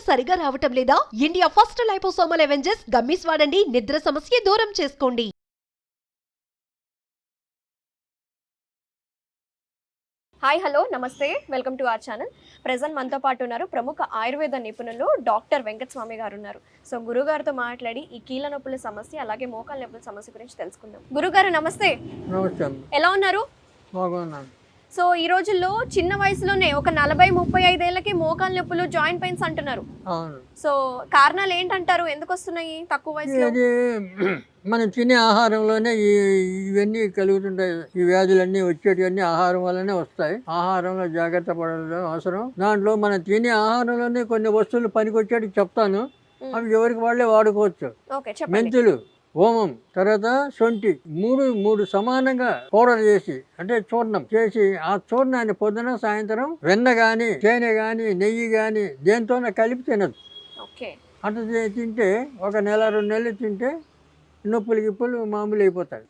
సరిగా రావటం లేదా? India first liposomal Avengers gummies వాడండి, నిద్ర సమస్య దూరం చేసుకోండి. హాయ్ హలో నమస్తే welcome to our channel. Present మనతో పాటు ఉన్నారు ప్రముఖ ఆయుర్వేద నిపుణులు డాక్టర్ వెంకటస్వామి గారు ఉన్నారు. సో గురుగారితో మాట్లాడి ఈ కీళ్ళ నొప్పుల సమస్య అలాగే మోకాళ్ళ నొప్పుల సమస్య గురించి తెలుసుకుందాం. గురుగారు నమస్తే. నమస్తే. ఎలా ఉన్నారు? బాగున్నాను. సో ఈ రోజుల్లో చిన్న వయసులోనే ఒక 40-35 ఏళ్ళకి మోకాళ్ళ నొప్పులు జాయింట్ పెయిన్స్ అంటున్నారు. అవును. సో కారణాలు ఏంటంటారు? ఎందుకు వస్తున్నాయి తక్కువ వయసులో? ఇది మనం తినే ఆహారంలోనే ఇవన్నీ కలుగుతుంటాయి. ఈ వ్యాధులన్నీ వచ్చేటివన్నీ ఆహారం వల్లనే వస్తాయి. ఆహారంలో జాగ్రత్త పడడం అవసరం. దాంట్లో మనం తినే ఆహారంలోనే కొన్ని వస్తువులు పనికొచ్చేటి చెప్తాను. అవి ఎవరికి వాళ్ళే వాడుకోవచ్చు. మెంతులు, ఓమం, తర్వాత శొంఠి మూడు సమానంగా పౌడర్ చేసి అంటే చూర్ణం చేసి ఆ చూర్ణాన్ని పొద్దున సాయంత్రం వెన్న గాని తేనె గాని నెయ్యి గాని దేంతోనే కలిపి తినదు. అట్లా తింటే ఒక నెల 2 నెలలు తింటే నొప్పులు గిప్పులు మామూలు అయిపోతాయి.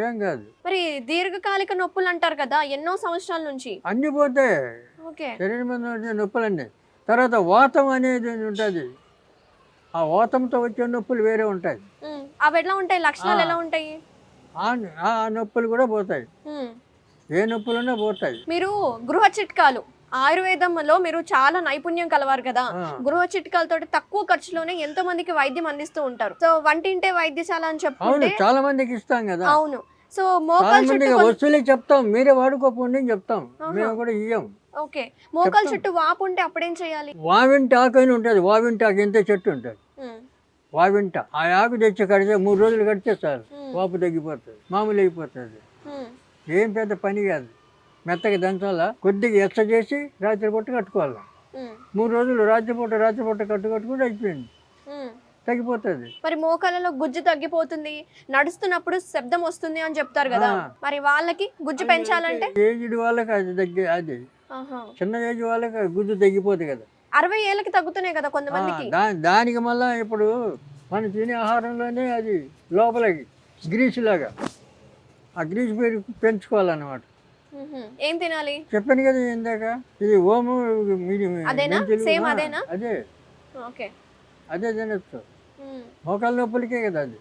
ఏం కాదు. మరి దీర్ఘకాలిక నొప్పులు అంటారు కదా, ఎన్నో సంవత్సరాల నుంచి అన్ని పోతాయి శరీరం మీద వచ్చే నొప్పులన్నీ. తర్వాత వాతం అనేది ఉంటుంది. ఆ వాతంతో వచ్చే నొప్పులు వేరే ఉంటాయి. అవి ఎట్లా ఉంటాయి? లక్షణాలు ఎలా ఉంటాయి? ఆ నొప్పులు కూడా పోతాయి. ఏ నొప్పులున్నా పోతాయి. మీరు గృహ చిట్కాలు ఆయుర్వేదంలో మీరు చాలా నైపుణ్యం కలవారు కదా. గృహ చిట్కాలతో తక్కువ ఖర్చులోనే ఎంతో మందికి వైద్యం అందిస్తూ ఉంటారు. సో వంటింటే వైద్యశాల అని చెప్పుకుంటే చాలా మందికి ఇస్తాం కదా. అవును. సో మోకాలు చుట్టూ వస్తువులే చెప్తాం, మీరే వాడుకోపోండి చెప్తాం, మేము కూడా ఇయ్యం. ఓకే. మోకాలు చుట్టూ వాపు ఉంటే అప్పుడేం చేయాలి? వావింటి ఆకు అని ఉంటుంది. వావింటి ఆకు ఎంత చెట్టు ఉంటుంది. వావింట ఆ ఆకు తెచ్చి కడితే 3 రోజులు కడితే చాలు, వాపు తగ్గిపోతుంది, మామూలు అయిపోతుంది. ఏం పెద్ద పని కాదు. మెత్తగా దంచాలా, కొద్దిగా ఎక్స చేసి రాత్రిపూట కట్టుకోవాలా. 3 రోజులు రాత్రిపూట కట్టుకుంటే అయిపోయింది, తగ్గిపోతుంది. మరి మోకాళ్ళలో గుజ్జు తగ్గిపోతుంది, నడుస్తున్నప్పుడు శబ్దం వస్తుంది అని చెప్తారు కదా. మరి వాళ్ళకి గుజ్జు పెంచాలంటే ఏజ్డ్ వాళ్ళకి అది చిన్న ఏజ్ వాళ్ళకి గుజ్జు తగ్గిపోతుంది కదా. 60 ఏళ్ళకి తగ్గుతున్నాయి కదా కొంతమందికి. దానికి మళ్ళీ ఇప్పుడు మనం తినే ఆహారంలోనే అది లోపలికి గ్రీస్ లాగా ఆ గ్రీస్ పెంచుకోవాలన్నమాట. ఏం తినాలి చెప్పాను కదా ఇందాక. ఇది ఓము అదే తినచ్చు. మోకాళ్ళ నొప్పులకే కదా అది.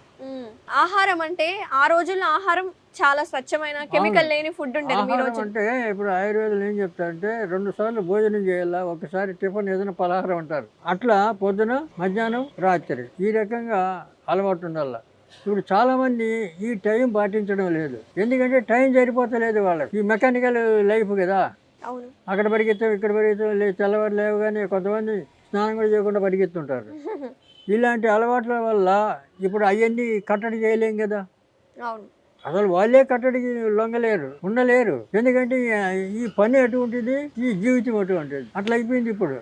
ఆహారం అంటే ఆ రోజుల్లో ఆహారం చాలా స్వచ్ఛమైన కెమికల్ లేని ఫుడ్ ఉండేది. అంటే ఇప్పుడు ఆయుర్వేదం ఏం చెప్తారంటే 2 సార్లు భోజనం చేయాలా, ఒకసారి టిఫిన్ ఏదైనా పలహారం అంటారు. అట్లా పొద్దున మధ్యాహ్నం రాత్రి ఈ రకంగా అలవాటు ఉండాల. ఇప్పుడు చాలా మంది ఈ టైం పాటించడం లేదు. ఎందుకంటే టైం సరిపోతలేదు వాళ్ళకి. ఈ మెకానికల్ లైఫ్ కదా. అక్కడ పరిగెత్తాం ఇక్కడ పరిగెత్తాం, తెల్లవారు లేవగానే కొంతమంది స్నానం కూడా చేయకుండా పరిగెత్తుంటారు. ఇలాంటి అలవాట్ల వల్ల ఇప్పుడు అవన్నీ కట్టడి చేయలేం కదా. అసలు వాళ్ళే కట్టడికి లొంగలేరు, ఉండలేరు. ఎందుకంటే ఈ పని అటువంటిది, ఈ జీవితం అటువంటిది. అట్లా అయిపోయింది ఇప్పుడు.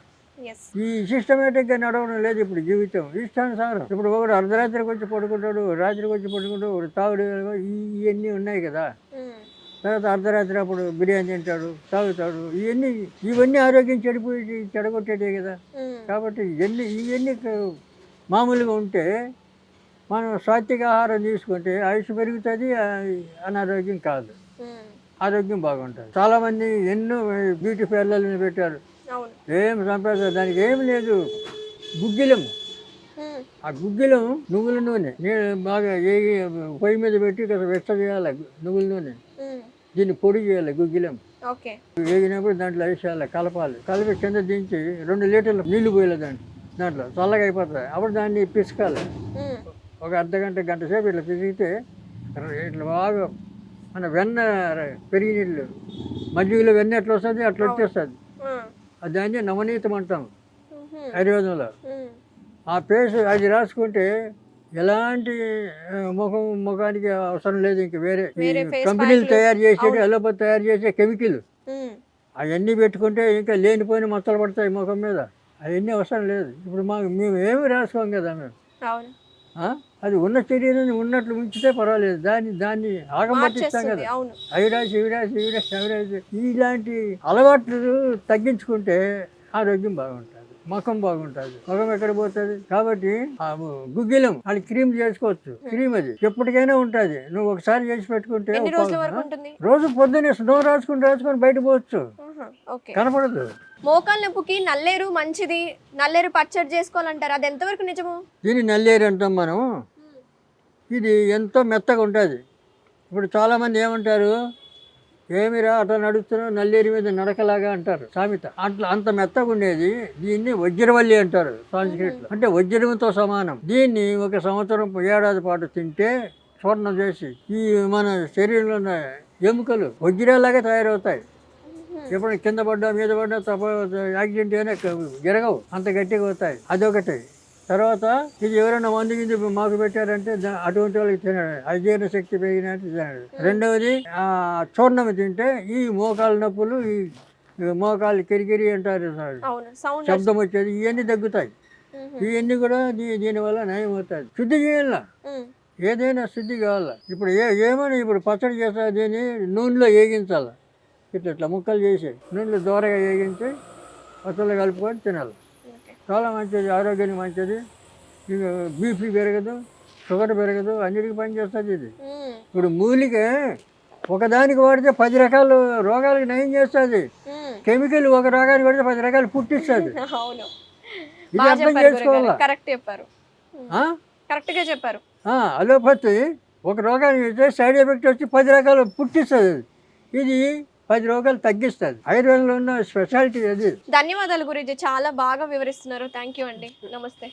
ఈ సిస్టమేటిక్గా నడవడం లేదు ఇప్పుడు జీవితం. ఇష్టానుసారం. ఇప్పుడు ఒకడు అర్ధరాత్రికి వచ్చి పడుకుంటాడు, రాత్రికి వచ్చి పడుకుంటాడు, ఒకడు తాగుడు, ఇవన్నీ ఉన్నాయి కదా. తర్వాత అర్ధరాత్రి అప్పుడు బిర్యానీ తింటాడు, తాగుతాడు. ఇవన్నీ ఆరోగ్యం చెడగొట్టేదే కదా. కాబట్టి ఇవన్నీ మామూలుగా ఉంటే మనం సాత్విక ఆహారం తీసుకుంటే ఆయుష్ పెరుగుతుంది, అనారోగ్యం కాదు, ఆరోగ్యం బాగుంటుంది. చాలామంది ఎన్నో బ్యూటీ పార్లర్లను పెట్టారు, ఏం సంపాదన దానికి ఏం లేదు. గుగ్గిలం, ఆ గుగ్గిలం నువ్వుల నూనె బాగా పొయ్యి మీద పెట్టి వెచ్చ చేయాలి. నువ్వుల నూనె దీన్ని పొడి చేయాలి. గుగ్గిలం వేగినప్పుడు దాంట్లో వేసేయాలి, కలపాలి. కలిపి కింద దించి 2 లీటర్లు నీళ్లు పోయాలి దాంట్లో చల్లగా అయిపోతుంది. అప్పుడు దాన్ని పిసకాలి. ఒక గంట సేపు ఇట్లా పిసిగితే ఇట్లా బాగా మన వెన్న పెరిగి నీళ్ళు మజ్జిగలో వెన్న ఎట్లా వస్తుంది అట్లా వచ్చేస్తుంది. దాన్ని నవనీతం అంటాం ఆయుర్వేదంలో. ఆ పేస్ట్ అది రాసుకుంటే ఎలాంటి ముఖానికి అవసరం లేదు. ఇంక వేరే కంపెనీలు తయారు చేసేది, అలోపతి తయారు చేసే కెమికల్ అవన్నీ పెట్టుకుంటే ఇంకా లేనిపోయిన మచ్చలు పడతాయి ముఖం మీద. అవన్నీ అవసరం లేదు. ఇప్పుడు మేము ఏమి రాసుకోం కదా. మేము అది ఉన్న శరీరాన్ని ఉన్నట్లు ఉంచితే పర్వాలేదు. దాన్ని ఆగమర్తిస్తాం కదా. అవిరాసి ఇలాంటి అలవాట్లు తగ్గించుకుంటే ఆరోగ్యం బాగుంటుంది. ముఖం బాగుంటుంది. ముఖం ఎక్కడ పోతుంది? కాబట్టి ఆ గుగ్గిలం అది క్రీమ్ చేసుకోవచ్చు. క్రీమ్ అది ఎప్పటికైనా ఉంటుంది. నువ్వు ఒకసారి చేసి పెట్టుకుంటే ఎన్ని రోజుల వరకు ఉంటుంది? రోజు పొద్దున్నే స్నో రాసుకొని బయట పోవచ్చు, ఓకే. కనపడదు. మోకాల నొప్పికి నల్లేరు మంచిది, నల్లేరు పచ్చడి చేసుకోవాలంటారు, అది ఎంతవరకు నిజము? దీన్ని నల్లేరు అంటాం మనం. ఇది ఎంతో మెత్తగా ఉంటుంది. ఇప్పుడు చాలామంది ఏమంటారు, ఏమిరా అట్లా నడుస్తున్నావు, నల్లేరు మీద నడకలాగా అంటారు సామెత. అట్లా అంత మెత్తగా ఉండేది. దీన్ని వజ్రవల్లి అంటారు సాంస్క్రిట్లో, అంటే వజ్రంతో సమానం. దీన్ని ఒక సంవత్సరం ఏడాది పాటు తింటే స్వర్ణం చేసి ఈ మన శరీరంలో ఉన్న ఎముకలు వజ్రాలాగా తయారవుతాయి. ఎప్పుడు కింద పడ్డా మీద పడ్డా యాక్సిడెంట్ అయినా జరగవు, అంత గట్టిగా అవుతాయి. అదొకటి. తర్వాత ఇది ఎవరైనా మందు గింది మాకు పెట్టారంటే అటువంటి వాళ్ళకి తినడు, అజీర్ణ శక్తి పెరిగినట్టు తినడు. రెండవది చూర్ణం తింటే ఈ మోకాలు నొప్పులు, ఈ మోకాలు కిరికిరి అంటారు, శబ్దం వచ్చేది, ఇవన్నీ తగ్గుతాయి. ఇవన్నీ కూడా దీనివల్ల నయం అవుతాయి. శుద్ధి చేయాల, ఏదైనా శుద్ధి కావాలా. ఇప్పుడు ఏమని ఇప్పుడు పచ్చడి చేస్తా, దీన్ని నూనెలో వేగించాల. ఇట్లా ముక్కలు చేసి నూనెలో దూరగా వేగించి పచ్చళ్ళు కలుపుకొని తినాలి. చాలా మంచిది, ఆరోగ్యానికి మంచిది. ఇక బీపీ పెరగదు, షుగర్ పెరగదు, అన్నిటికీ పనిచేస్తుంది ఇది. ఇప్పుడు మూలిక ఒకదానికి వాడితే 10 రకాల రోగాలకు నయం చేస్తుంది. కెమికల్ ఒక రోగానికి వాడితే 10 రకాలు పుట్టిస్తుంది. ఇది అర్థం చేసుకోవాలా. అలోపతి ఒక రోగానికి అయితే సైడ్ ఎఫెక్ట్ వచ్చి 10 రకాలు పుట్టిస్తుంది. ఇది 10 రోగాలు తగ్గిస్తుంది. ఆయుర్వేదంలో ఉన్న స్పెషాలిటీ అది. ధన్యవాదాలు గురించి, చాలా బాగా వివరిస్తున్నారు. థ్యాంక్ యూ అండి. నమస్తే.